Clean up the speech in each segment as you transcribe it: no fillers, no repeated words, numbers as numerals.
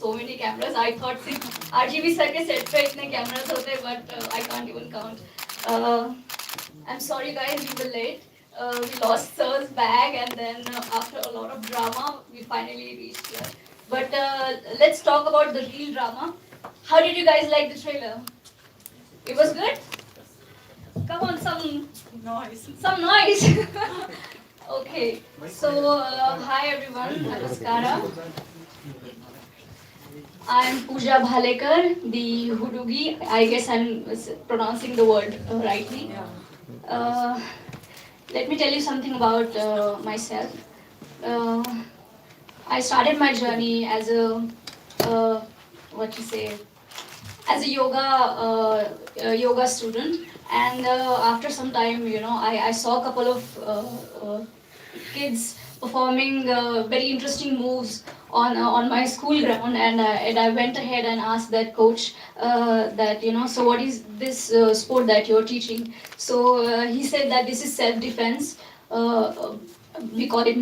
so many cameras. I thought RGB sir के set पे इतने cameras होते, but I can't even count. Uh, I'm sorry guys, we were late. We lost sir's bag, and then after a lot of drama, we finally reached here. But let's talk about the real drama. How did you guys like the trailer? It was good? Come on, some noise. Some noise. Okay. So, hi everyone. Namaskara. I'm Pooja Bhalekar, the Hudugi. I guess I'm pronouncing the word rightly. Uh, Let me tell you something about myself. Uh, I started my journey as what you say, as a yoga student, and after some time, I saw a couple of kids performing very interesting moves on my school ground, and I went ahead and asked that coach that so what is this sport that you're teaching? So he said that this is self defense. We call it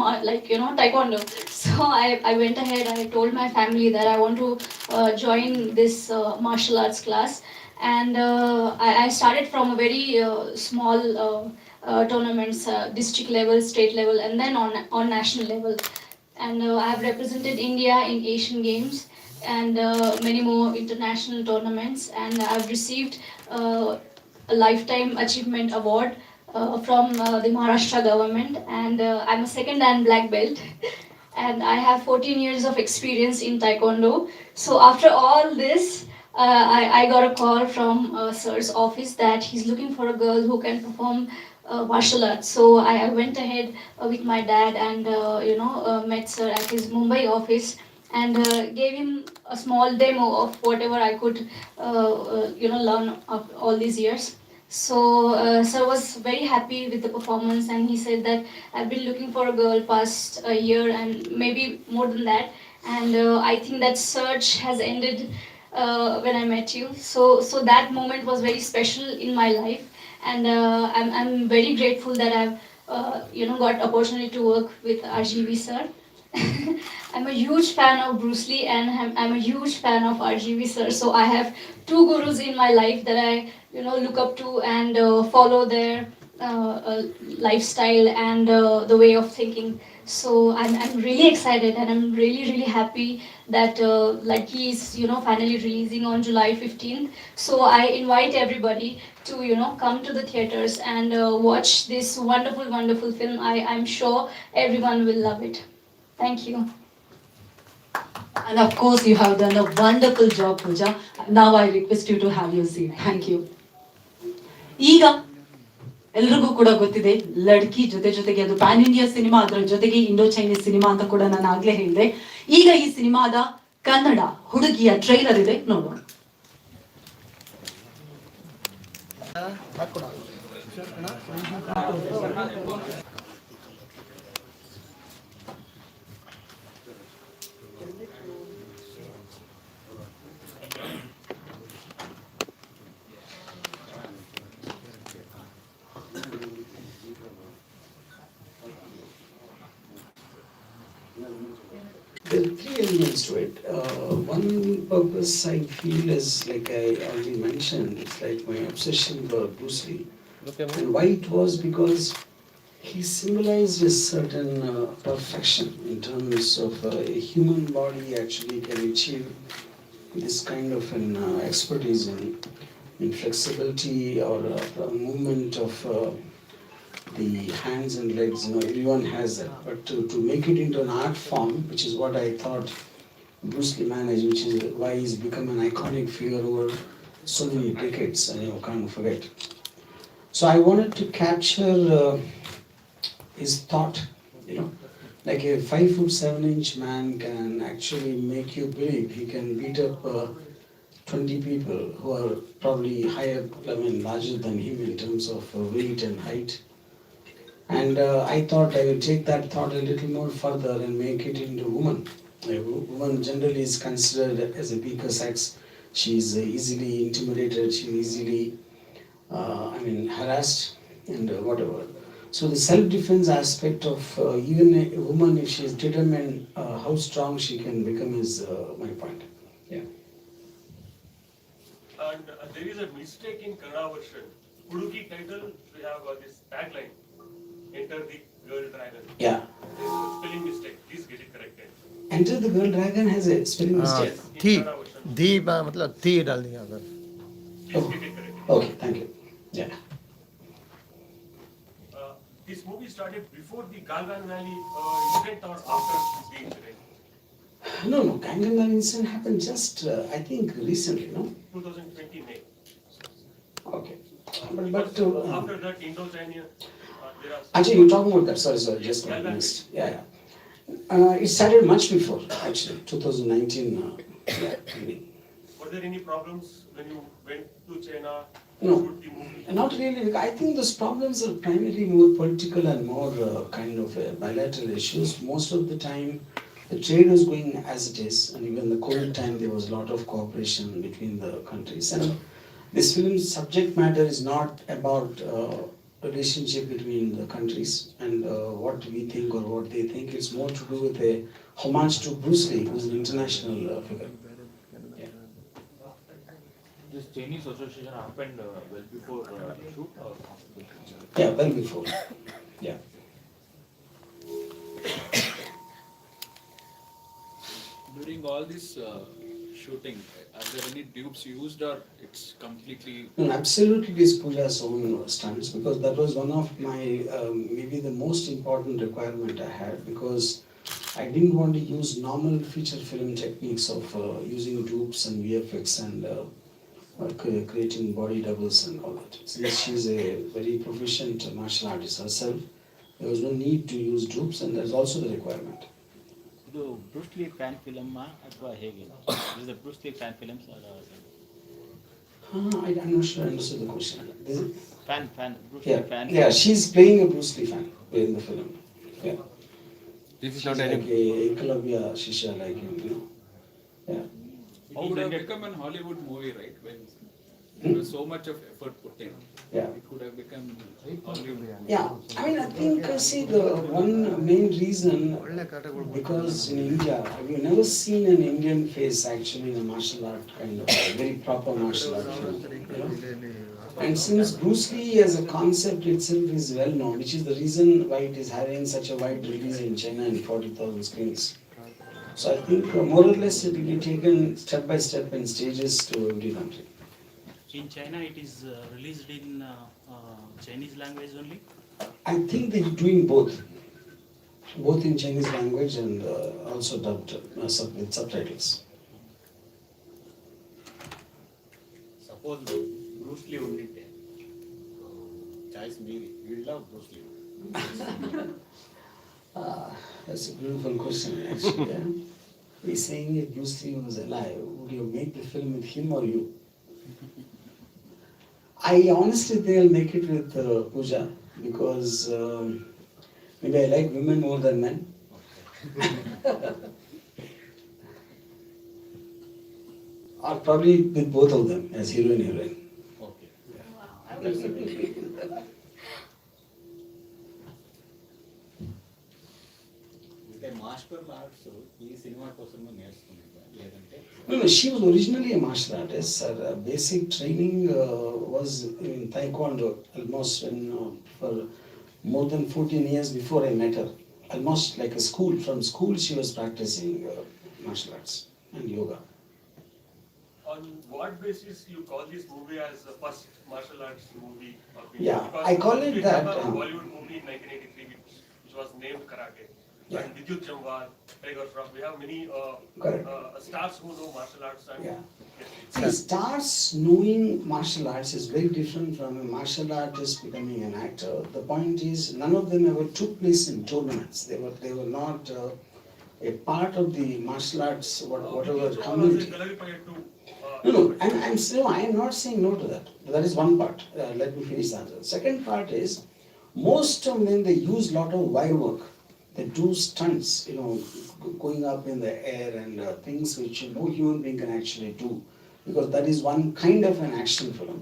taekwondo. So I went ahead, I told my family that I want to join this martial arts class, and I started from a very small tournaments, district level, state level, and then on national level. And I have represented India in Asian Games and many more international tournaments, and I've received a lifetime achievement award from the Maharashtra government, and I'm a second dan black belt. And I have 14 years of experience in Taekwondo. So after all this, I got a call from sir's office that he's looking for a girl who can perform martial arts. So I went ahead with my dad and met sir at his Mumbai office and gave him a small demo of whatever I could learn of all these years. So sir was very happy with the performance, and he said that I've been looking for a girl past a year and maybe more than that, and I think that search has ended when I met you. So that moment was very special in my life, and I'm very grateful that I've got opportunity to work with RGV sir. I'm a huge fan of Bruce Lee, and I'm a huge fan of RGV sir. So I have two gurus in my life that I look up to and follow their lifestyle and the way of thinking. So I'm really excited, and I'm really happy that like he's finally releasing on July 15th. So I invite everybody to come to the theaters and watch this wonderful film. I'm sure everyone will love it. Thank you. And of course, you have done a wonderful job, Pooja. Now I request you to have your seat. Thank you. ಈಗ ಎಲ್ರಿಗೂ ಕೂಡ ಗೊತ್ತಿದೆ, ಲಡ್ಕಿ ಜೊತೆಗೆ ಅದು PAN India cinema, ಅದರ ಜೊತೆಗೆ Indo Chinese cinema ಅಂತ ಕೂಡ ನಾನು ಆಗ್ಲೇ ಹೇಳಿದೆ. ಈಗ ಈ ಸಿನಿಮಾದ ಕನ್ನಡ ಹುಡುಗಿಯ ಟ್ರೈಲರ್ ಇದೆ, ನೋಡೋಣ. There are three elements to it. One purpose I feel is, like I already mentioned, it's like my obsession for Bruce Lee. And why it was because he symbolized a certain perfection in terms of a human body actually can achieve this kind of an expertise in flexibility or movement of the hands and legs. Everyone has that, but to make it into an art form, which is what I thought Bruce Lee managed, which is why he's become an iconic figure over so many decades, and you can't forget. So I wanted to capture his thought, like a 5'7" man can actually make you believe he can beat up 20 people who are probably higher, larger than him in terms of weight and height. And I thought I will take that thought a little more further and make it into woman. A woman generally is considered as a weaker sex. She is easily intimidated, she is easily harassed and whatever. So the self-defense aspect of even a woman, if she is determined, how strong she can become is my point. Yeah. And there is a mistake in Kannada version. Hudugi title, we have this tagline, Enter the Girl Dragon. Yeah. There is a spelling mistake. Please get it corrected. Enter the Girl Dragon has a spelling mistake. Yes, in थी Kannada version. धी मतलब थी डाल दिया अगर Please get it corrected. Okay, thank you. Yeah. This movie started before the Galvan Valley incident or after the incident? No, no, Gangamar incident happened just, I think, recently, no? 2020 May. Okay. Because after that, Indo-China, there are... Actually, you're talking about that, sorry, just Yeah, yeah. missed. Yeah, yeah. It started much before, actually, 2019. Yeah, maybe. Were there any problems when you went to China to No. shoot the movie? Not really. Because I think those problems are primarily more political and more kind of bilateral issues. Most of the time, the trade was going as it is, and even the COVID time, there was a lot of cooperation between the countries. And this film's subject matter is not about relationship between the countries and what we think or what they think. It's more to do with a homage to Bruce Lee, who's an international figure. Yeah. This Chinese association happened well before the shoot or after the shoot? Yeah, well before. Yeah. During all this shooting, are there any dupes used or it's completely? No, absolutely, it is Pooja's own stunts because that was one of my maybe the most important requirement I had because I didn't want to use normal feature film techniques of using dupes and VFX and creating body doubles and all that. Since she's a very proficient martial artist herself, there was no need to use dupes and that's also the requirement. ಇದು Bruce Lee fan film ಅಥವಾ ಹೇಗೆ ಇದು Bruce Lee fan films I'm not sure I understood the question. Is it? Fan Bruce Lee Yeah, fan yeah, she's playing a Bruce Lee fan in the film. Yeah. This is She's not like any a Ekalavya Shisha like him, you know. Yeah. It would have become an Hollywood movie, right? When there was so much of effort put in, Yeah. it could have become Hollywood. Yeah, I mean, I think, see, the one main reason, because in India, we've never seen an Indian face actually in a martial art kind of, a very proper martial art film, you know. And since Bruce Lee as a concept itself is well known, which is the reason why it is having such a wide release in China in 40,000 screens. So I think more or less it will be taken step by step in stages to every country. In China, it is released in Chinese language only. I think they're doing both in Chinese language and also dubbed with subtitles. Suppose Bruce Lee ఉండింటే choice ಮೀರಿ you love Bruce Lee That's a beautiful question actually. Yeah? He's saying if Bruce Lee was alive, would you make the film with him or you? I honestly think I'll make it with Pooja because maybe I like women more than men. Or probably with both of them as hero and heroine. Okay అంటే master arts ఈ cinema కోసం నేర్చుకున్నాను లేదంటే No, no, she was originally a martial artist. Her basic training was in Taekwondo almost for more than 14 years before I met her. Almost like a school. From school she was practicing martial arts and yoga. On what basis you call this movie as the first martial arts movie of India? Yeah, Because I call it we that, have a Bollywood movie in 1983 which was named Karate. Yeah. And Vidyut Jamwal, Tiger Shroff, we have many Correct. stars who know martial arts. And Yeah. yes, See, stars knowing martial arts is very different from a martial artist becoming an actor. The point is, none of them ever took place in tournaments. They were not a part of the martial arts, whatever Vidyut Jamwal was a community. Kalavipaya too. No, I am not saying no to that. That is one part. Let me finish the answer. Second part is, most of them, they use a lot of wire work. They do stunts, you know, going up in the air and things which no human being can actually do. Because that is one kind of an action film.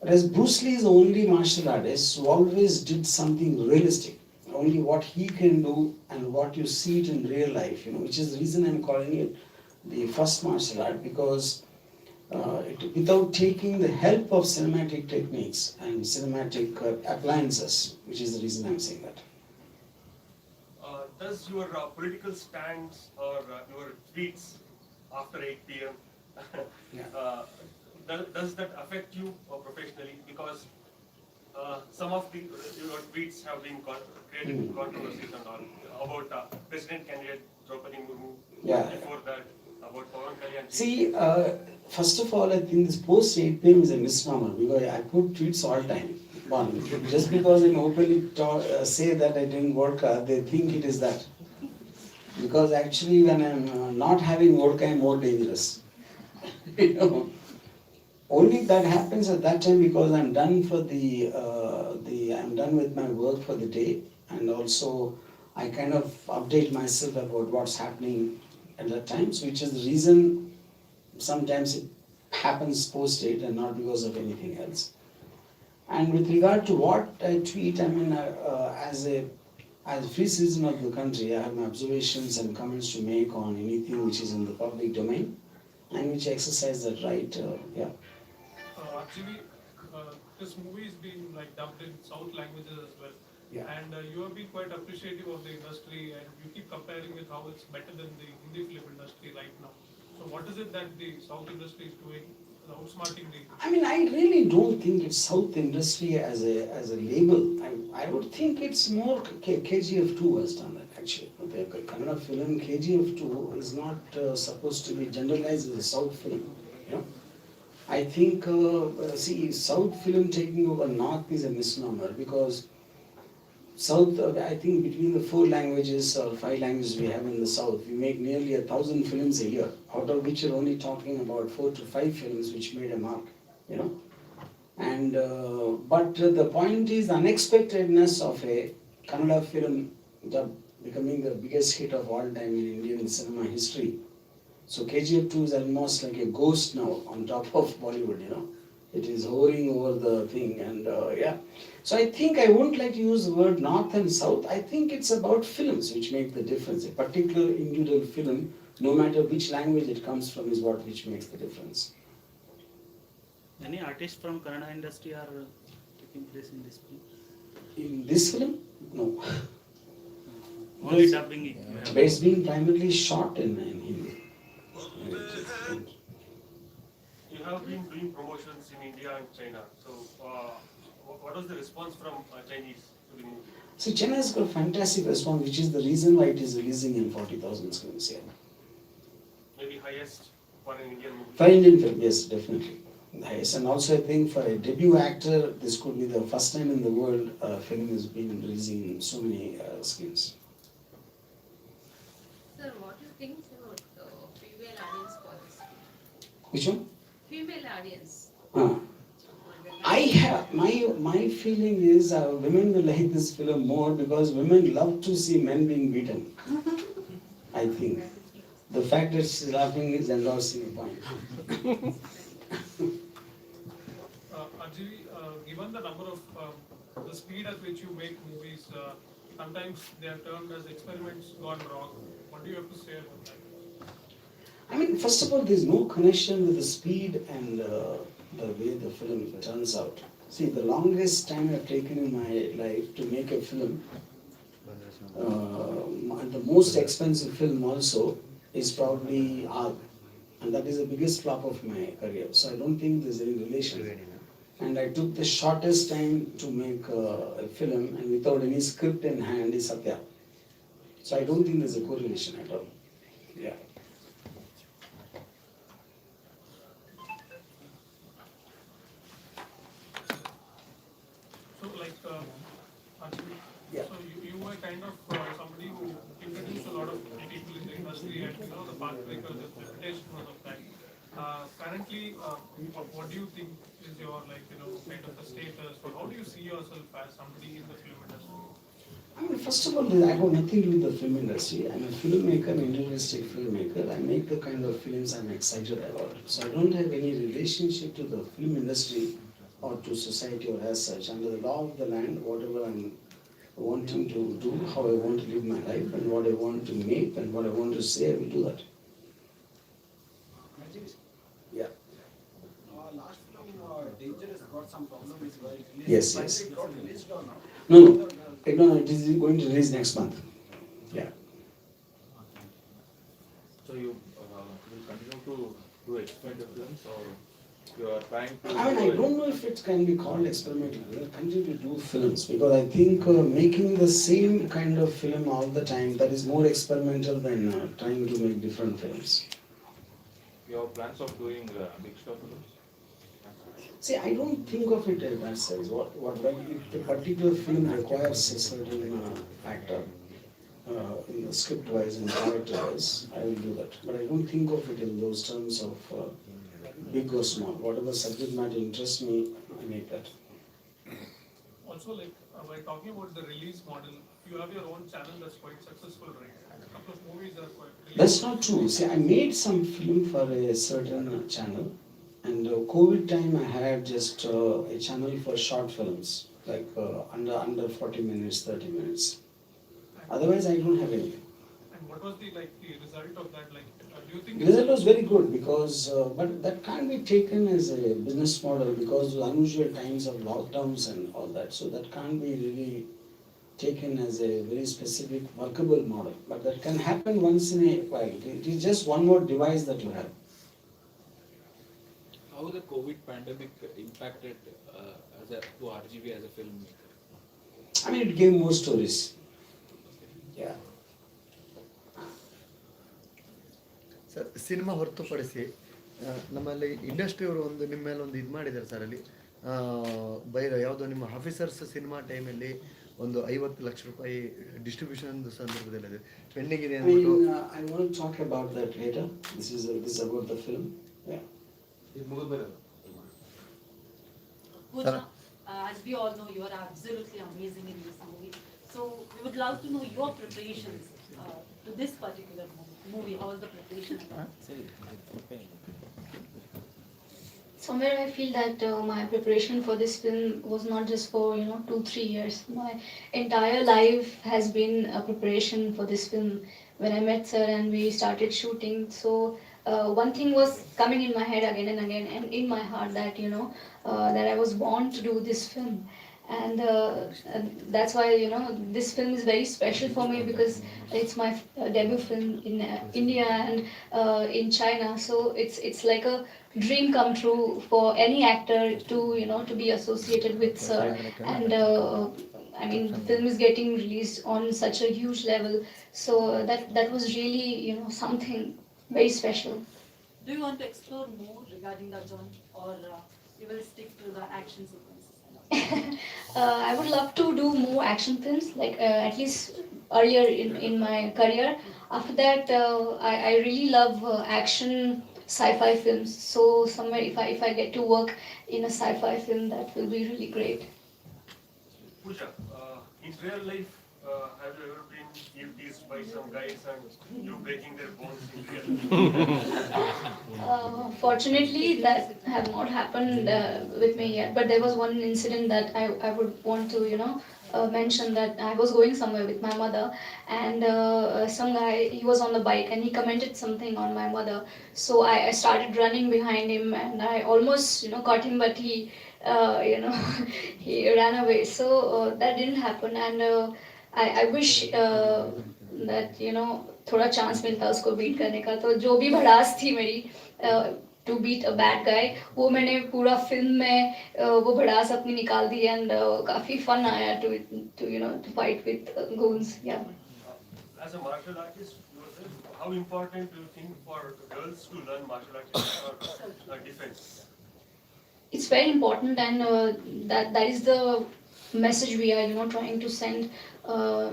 Whereas Bruce Lee is the only martial artist who always did something realistic, only what he can do and what you see it in real life, which is the reason I'm calling it the first martial art, because without taking the help of cinematic techniques and cinematic appliances, which is the reason I'm saying that. Does your political stands or your tweets after 8 p.m. Yeah. Does that affect you professionally? Because some of your tweets have been created controversies and all about President candidate Draupadi Murmu. Yeah. Before that, about Pawan Kalyan. See, first of all, I think this post 8 p.m. is a misnomer because I put tweets all time. One, just because I openly say that I didn't work, they think it is that. Because actually, when I'm not having work, I'm more dangerous. you know. Only that happens at that time because I'm done for I'm done with my work for the day, and also I kind of update myself about what's happening at that time. So, which is the reason sometimes it happens post date and not because of anything else. And with regard to what I tweet, I mean, as a free citizen of the country, I have my observations and comments to make on anything which is in the public domain, and which I exercise that right. Yeah. Actually, this movie is being like dubbed in South languages as well. Yeah. And you have been quite appreciative of the industry, and you keep comparing with how it's better than the Hindi film industry right now. So, what is it that the South industry is doing, outsmarting the? I mean, I really don't think it's South industry as a label. I would think it's more KGF 2 has done that actually. The Kannada film KGF 2 is not supposed to be generalized as a South film. I think, see, South film taking over North is a misnomer because South, I think between the 4 languages or 5 languages we have in the South, we make nearly 1,000 films a year, out of which you're only talking about 4 to 5 films which made a mark, And, but the point is the unexpectedness of a Kannada film becoming the biggest hit of all time in Indian cinema history. So KGF 2 is almost like a ghost now on top of Bollywood, It is hovering over the thing and yeah. So I think I won't like to use the word North and South. I think it's about films which make the difference. A particular individual film, no matter which language it comes from, is what which makes the difference. Any artists from Kannada industry are taking place in this film? In this film? No. Only dubbing it. But it's been primarily shot in Hindi. You have been doing promotions in India and China. So, what was the response from Chinese to the movie? See, China has got a fantastic response, which is the reason why it is releasing in 40,000 screens here. Maybe highest for an Indian movie. For Indian film, yes, definitely. Highest. And also I think for a debut actor, this could be the first time in the world a film has been releasing in so many screens. Sir, what do you think about female audience for this? Which one? Female audience. I have my feeling is women will like this film more because women love to see men being beaten. I think the fact that she's laughing is endorsing the point. Ajay, given the number of the speed at which you make movies, sometimes they are termed as experiments gone wrong. What do you have to say about that? I mean, first of all, there's no connection with the speed and the way the film turns out. See, the longest time I've taken in my life to make a film, the most expensive film also is probably Aag, and that is the biggest flop of my career. So I don't think there's any relation. And I took the shortest time to make a film, and without any script in hand is Satya. So I don't think there's a correlation at all. Yeah. So, like, Ajay, Yeah. so you were kind of somebody who introduced a lot of people in the industry, and the pathbreaker, the reputation was of that. Currently, what do you think is your kind of a status, or how do you see yourself as somebody in the film industry? I mean, first of all, I have nothing to do with the film industry. I'm a filmmaker, an individualistic filmmaker. I make the kind of films I'm excited about. So I don't have any relationship to the film industry or to society or as such. Under the law of the land, whatever I'm wanting to do, how I want to live my life, and what I want to make, and what I want to say, I will do that. Yeah. Last film, Dangerous, got some problem with release. Yes, yes. It got released or not? No, no. No, it is going to release next month. Yeah. So you will continue to do experimental films, or you are trying to? I mean, I don't know if it can be called experimental. We'll continue to do films because I think making the same kind of film all the time, that is more experimental than trying to make different films. You have plans of doing big star films? See, I don't think of it as that size. If a particular film requires a certain factor in the script-wise and character-wise, I will do that. But I don't think of it in those terms of big or small. Whatever subject matter interests me, I make that. Also, like, while talking about the release model, you have your own channel that's quite successful, right? A couple of movies are quite released. That's not true. See, I made some film for a certain channel, and COVID time I had just a channel for short films, like under 40 minutes, 30 minutes. Otherwise, I don't have any. And what was the result of that? Like, do you think The result was very good because, but that can't be taken as a business model because of unusual times of lockdowns and all that. So that can't be really taken as a very specific workable model. But that can happen once in a while. It is just one more device that you have. How the COVID pandemic impacted to RGV as a filmmaker? I mean, it gave more stories. Yeah. Sir cinema ಹೊರತುಪಡಿಸಿ ನಮ್ಮಲ್ಲಿ ಇಂಡಸ್ಟ್ರಿಯವರು ಒಂದು ನಿಮ್ಮ ಮೇಲೆ ಒಂದು ಇದು ಮಾಡಿದ್ದಾರೆ sir ಅಲ್ಲಿ ಯಾವುದೋ ನಿಮ್ಮ ಆಫೀಸರ್ಸ್ ಸಿನಿಮಾ ಟೈಮಲ್ಲಿ ಒಂದು 50 ಲಕ್ಷ ರೂಪಾಯಿ ಡಿಸ್ಟ್ರಿಬ್ಯೂಷನ್ ಸಂದರ್ಭದಲ್ಲಿ ಪೆಂಡಿಂಗ್ ಇದೆ ಅಂದ್ಬಿಟ್ಟು I want to talk about that later. This is about the film. Yeah. Pooja, as we all know, you are absolutely amazing in this movie. So we would love to know your preparations to this particular movie. How was the preparation? Somewhere I feel that my preparation for this film was not just for 2-3 years. My entire life has been a preparation for this film. When I met sir and we started shooting, so one thing was coming in my head again and again and in my heart that that I was born to do this film. And that's why this film is very special for me because it's my debut film in India and in China. So it's like a dream come true for any actor to to be associated with sir. And I mean, the film is getting released on such a huge level, so that was really something very special. Do you want to explore more regarding the genre, or you will stick to the action sequences? I would love to do more action films, like at least earlier in my career. After that, I really love action sci-fi films. So somewhere, if I get to work in a sci-fi film, that will be really great. Pooja, in real life, have you ever been teased by some guys and you breaking their bones in real life? Fortunately, that have not happened with me yet. But there was one incident that I would want to mention, that I was going somewhere with my mother, and some guy, he was on the bike and he commented something on my mother. So I started running behind him and I almost caught him, but he he ran away. So that didn't happen, and I wish that थोड़ा chance मिलता उसको beat करने का. तो जो भी भड़ास थी मेरी to beat a bad guy, वो मैंने पूरा फिल्म में वो भड़ास अपनी निकाल दी. एंड काफी फन आया to to fight with goons. Yeah. As a martial artist, how important do you think for girls to learn martial arts or defense? It's very important, and that is the message we are trying to send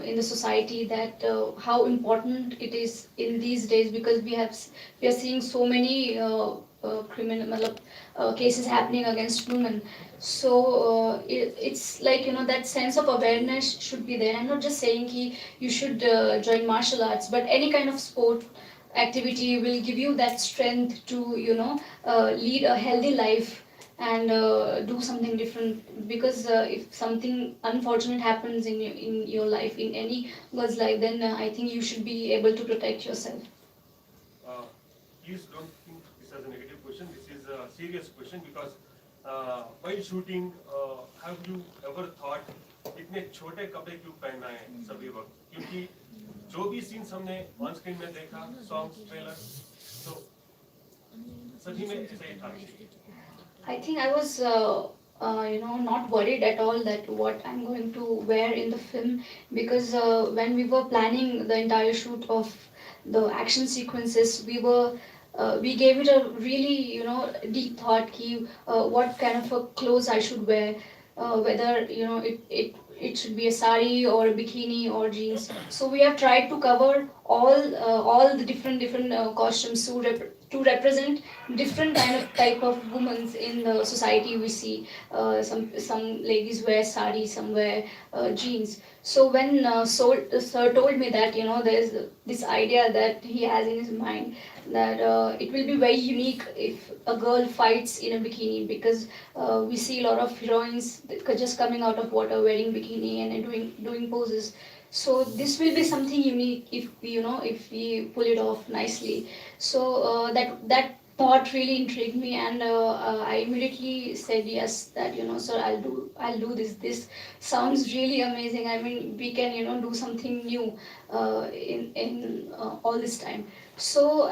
in the society, that how important it is in these days, because we are seeing so many criminal cases happening against women. So it's like that sense of awareness should be there. I'm not just saying you should join martial arts, but any kind of sport activity will give you that strength to lead a healthy life and do something different, because if something unfortunate happens in your life, in any girl's life, then I think you should be able to protect yourself. Uh, Please don't think this as a negative question. This is a serious question because while shooting, have you ever thought इतने छोटे कपड़े क्यों पहनना है सभी वक्त? क्योंकि जो भी सीन्स हमने ऑन स्क्रीन में देखा, सॉन्ग्स, ट्रेलर, तो सभी में ऐसा ही था. I think I was, not worried at all that what I'm going to wear in the film, because when we were planning the entire shoot of the action sequences, we gave it a really, deep thought ki, what kind of a clothes I should wear, whether it should be a sari or a bikini or jeans. So we have tried to cover all the different costumes to represent different kind of type of women in the society we see. Some ladies wear sari, some wear jeans. So when sir told me that there's this idea that he has in his mind, that it will be very unique if a girl fights in a bikini, because we see a lot of heroines just coming out of water wearing bikini and doing poses. So this will be something unique if we pull it off nicely. So that thought really intrigued me, and I immediately said yes, that sir, I'll do this. This sounds really amazing. I mean, we can do something new in all this time. So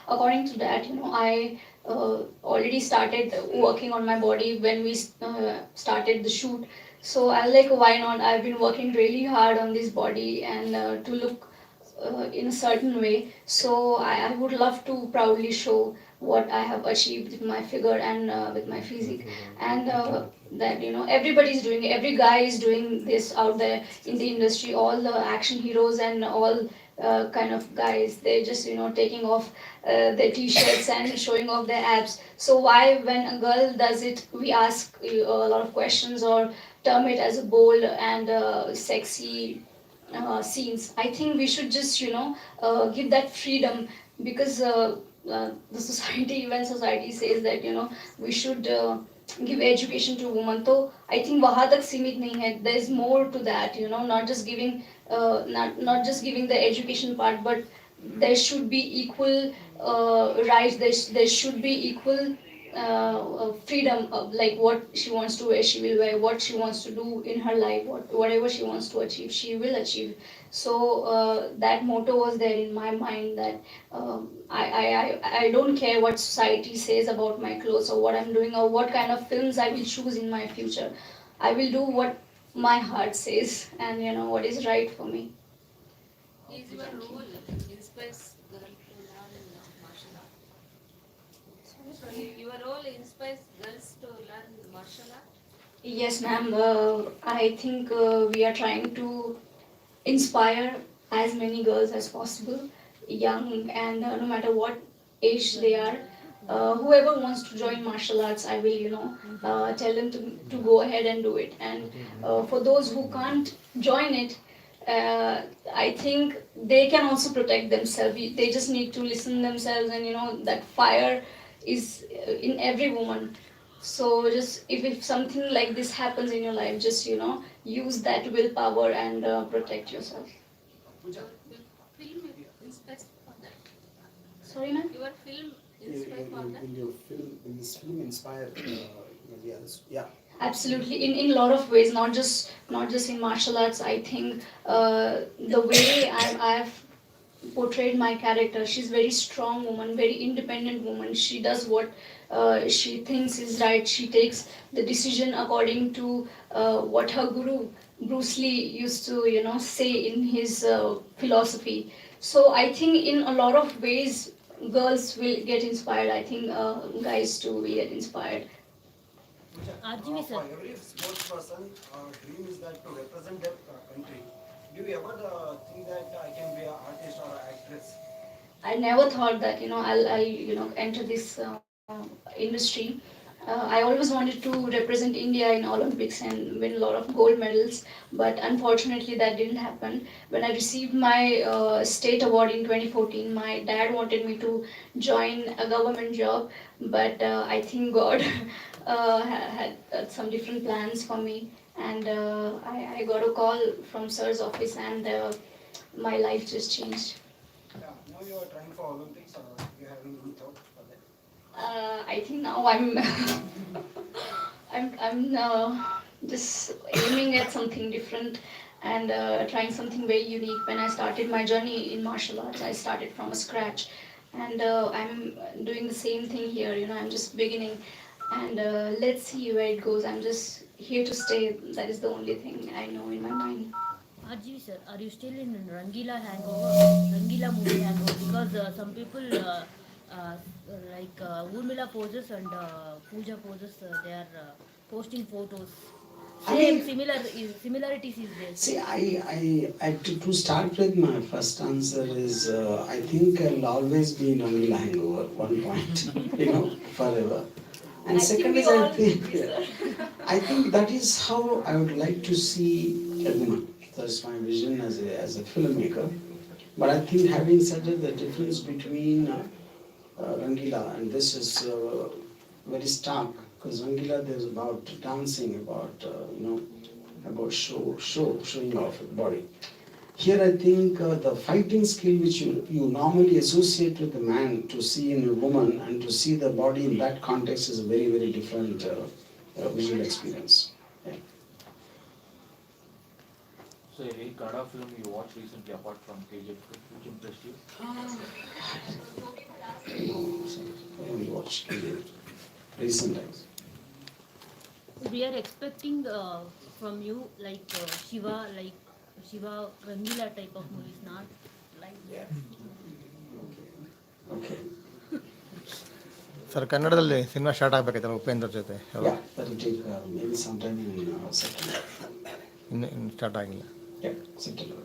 according to that, I already started working on my body when we started the shoot. So I was like, why not? I've been working really hard on this body and to look in a certain way. So I would love to proudly show what I have achieved with my figure and with my physique, and that everybody's doing it. Every guy is doing this out there in the industry. All the action heroes and all kind of guys, they're just taking off their t-shirts and showing off their abs. So why, when a girl does it, we ask a lot of questions or term it as a bold and sexy scenes. I think we should just give that freedom, because the society when society says that we should give education to women. So I think वहाँ तक सीमित नहीं है. There is more to that. Not just giving not just giving the education part, but there should be equal rights. There should be equal freedom of like what she wants to wear, she will wear. What she wants to do in her life, whatever she wants to achieve, she will achieve. So that motto was there in my mind, that I don't care what society says about my clothes or what I'm doing or what kind of films I will choose in my future. I will do what my heart says, and what is right for me. Is your role inspires girl to learn martial art? Your role inspires girls to learn martial art? Yes, ma'am. I think we are trying to inspire as many girls as possible, young and no matter what age they are. Whoever wants to join martial arts, I will, tell them to go ahead and do it. And for those who can't join it, I think they can also protect themselves. They just need to listen themselves, and that fire is in every woman. So just if something like this happens in your life, just use that willpower and protect yourself. Pooja, Film inspires for that. Sorry, ma'am. Your film inspires for that. will this film inspire the others? Yeah. Absolutely, in a lot of ways, not just in martial arts. I think the way I've portrayed my character, she's very strong woman, very independent woman. She does what she thinks is right. She takes the decision according to what her guru Bruce Lee used to say in his philosophy. So I think in a lot of ways girls will get inspired. I think guys too will get inspired. Pooja, for every sports person, dream is that to represent their country. Do you ever think that I can be an artist or an actress? I never thought that I'll enter this industry. I always wanted to represent India in Olympics and win a lot of gold medals, but unfortunately that didn't happen. When I received my state award in 2014, my dad wanted me to join a government job, but I think God had some different plans for me, and I got a call from Sir's office, and my life just changed. Yeah, now you are trying for Olympics, or you having any thought for that? I think now I'm I'm just aiming at something different and trying something very unique. When I started my journey in martial arts, I started from scratch, and I'm doing the same thing here. You know, I'm just beginning, and let's see where it goes. I'm just here to stay. That is the only thing I know in my mind. RGV sir, are you still in Rangila hangover? Rangila movie hangover? Because some people like Urmila poses and Pooja poses, they are posting photos. I Same mean, similarities is there. see, to start with, my first answer is I think I'll always be in only hangover, one point, forever. And I think second we is, I all think, should be, sir. I think that is how I would like to see a woman. That's my vision as a filmmaker. But I think, having said that, the difference between Rangila and this is very stark, because Rangila there's about dancing, about about showing off the body. Here I think the fighting skill which you normally associate with a man to see in a woman and to see the body in that context is a very, very different visual experience. Yeah. So any Kannada film you watched recently apart from KGF, which impressed you? No, so I only watched recent times. We are expecting from you like Shiva Rangila type of movies, not like Yeah. Okay. Sir ಕನ್ನಡದಲ್ಲಿ cinema start ಆಗಬೇಕೈತಲ್ಲ Upendra ಜೊತೆ Yeah, that will take maybe sometime in September. ಇನ್ನು start ಆಗಿಲ್ಲ. Yeah, September.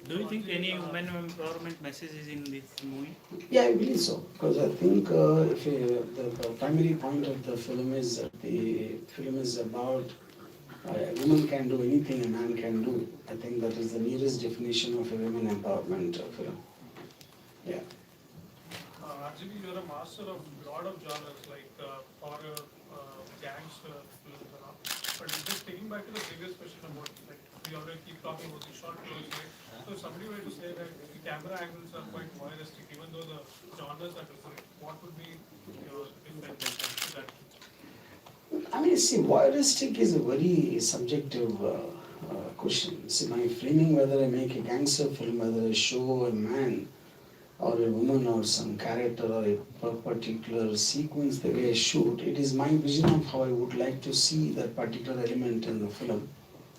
Do you think any women empowerment message is in this movie? Yeah, I believe so, because I think if the primary point of the film is that the film is about a woman can do anything a man can do. I think that is the nearest definition of a women empowerment film. Yeah. RGB, you're a master of a lot of genres like horror, gangster films and all. But just taking back to the previous question about, like, we already keep talking about the short films, right? So if somebody were to say that the camera angles are quite voyeuristic, even though the genres are different, what would be your defense to that? I mean, see, voyeuristic is a very subjective question. See, my framing whether I make a gangster film, whether I show a man or a woman or some character or a particular sequence the way I shoot, it is my vision of how I would like to see that particular element in the film.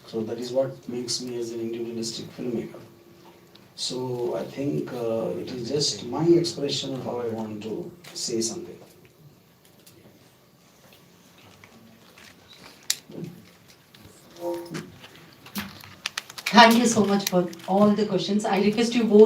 So that is what makes me as an individualistic filmmaker. So I think it is just my expression of how I want to say something. Thank you so much for all the questions. I request you both